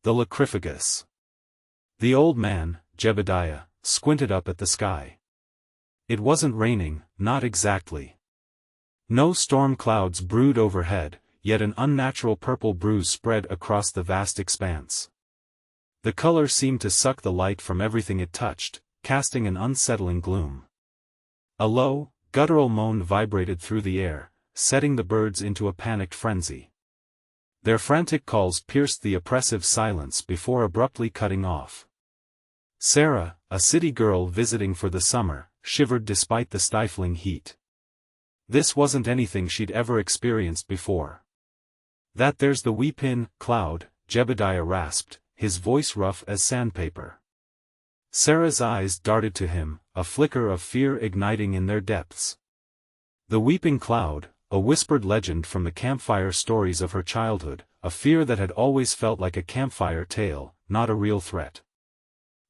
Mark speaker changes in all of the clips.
Speaker 1: The Lachryphagus. The old man, Jebediah, squinted up at the sky. It wasn't raining, not exactly. No storm clouds brewed overhead, yet an unnatural purple bruise spread across the vast expanse. The color seemed to suck the light from everything it touched, casting an unsettling gloom. A low, guttural moan vibrated through the air, setting the birds into a panicked frenzy. Their frantic calls pierced the oppressive silence before abruptly cutting off. Sarah, a city girl visiting for the summer, shivered despite the stifling heat. This wasn't anything she'd ever experienced before. "That there's the weepin' cloud," Jebediah rasped, his voice rough as sandpaper. Sarah's eyes darted to him, a flicker of fear igniting in their depths. The weeping cloud, a whispered legend from the campfire stories of her childhood, a fear that had always felt like a campfire tale, not a real threat.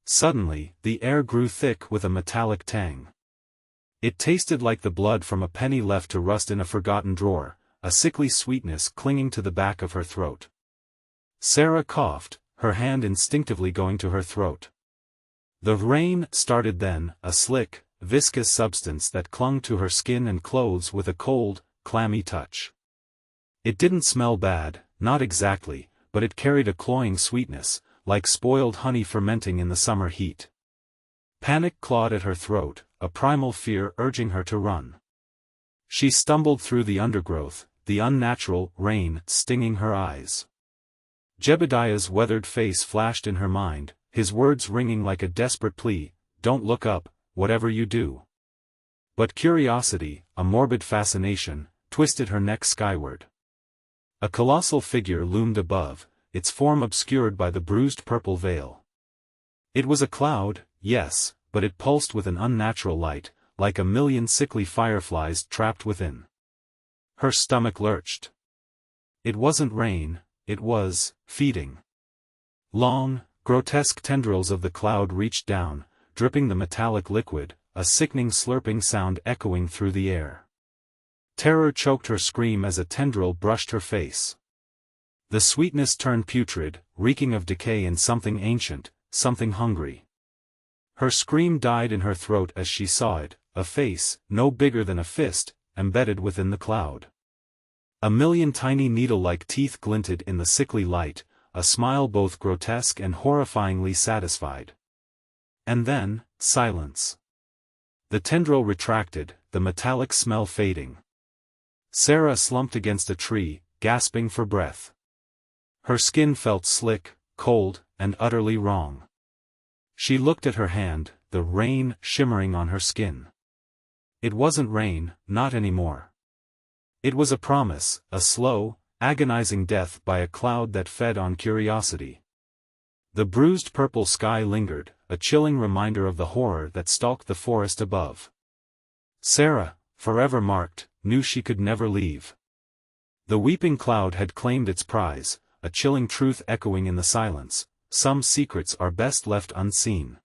Speaker 1: Suddenly, the air grew thick with a metallic tang. It tasted like the blood from a penny left to rust in a forgotten drawer, a sickly sweetness clinging to the back of her throat. Sarah coughed, her hand instinctively going to her throat. The rain started then, a slick, viscous substance that clung to her skin and clothes with a cold, clammy touch. It didn't smell bad, not exactly, but it carried a cloying sweetness, like spoiled honey fermenting in the summer heat. Panic clawed at her throat, a primal fear urging her to run. She stumbled through the undergrowth, the unnatural rain stinging her eyes. Jebediah's weathered face flashed in her mind, his words ringing like a desperate plea, "Don't look up, whatever you do." But curiosity, a morbid fascination, twisted her neck skyward. A colossal figure loomed above, its form obscured by the bruised purple veil. It was a cloud, yes, but it pulsed with an unnatural light, like a million sickly fireflies trapped within. Her stomach lurched. It wasn't rain, it was feeding. Long, grotesque tendrils of the cloud reached down, dripping the metallic liquid, a sickening slurping sound echoing through the air. Terror choked her scream as a tendril brushed her face. The sweetness turned putrid, reeking of decay and something ancient, something hungry. Her scream died in her throat as she saw it, a face, no bigger than a fist, embedded within the cloud. A million tiny needle-like teeth glinted in the sickly light, a smile both grotesque and horrifyingly satisfied. And then, silence. The tendril retracted, the metallic smell fading. Sarah slumped against a tree, gasping for breath. Her skin felt slick, cold, and utterly wrong. She looked at her hand, the rain shimmering on her skin. It wasn't rain, not anymore. It was a promise, a slow, agonizing death by a cloud that fed on curiosity. The bruised purple sky lingered, a chilling reminder of the horror that stalked the forest above. Sarah, forever marked, knew she could never leave. The weeping cloud had claimed its prize, a chilling truth echoing in the silence: some secrets are best left unseen.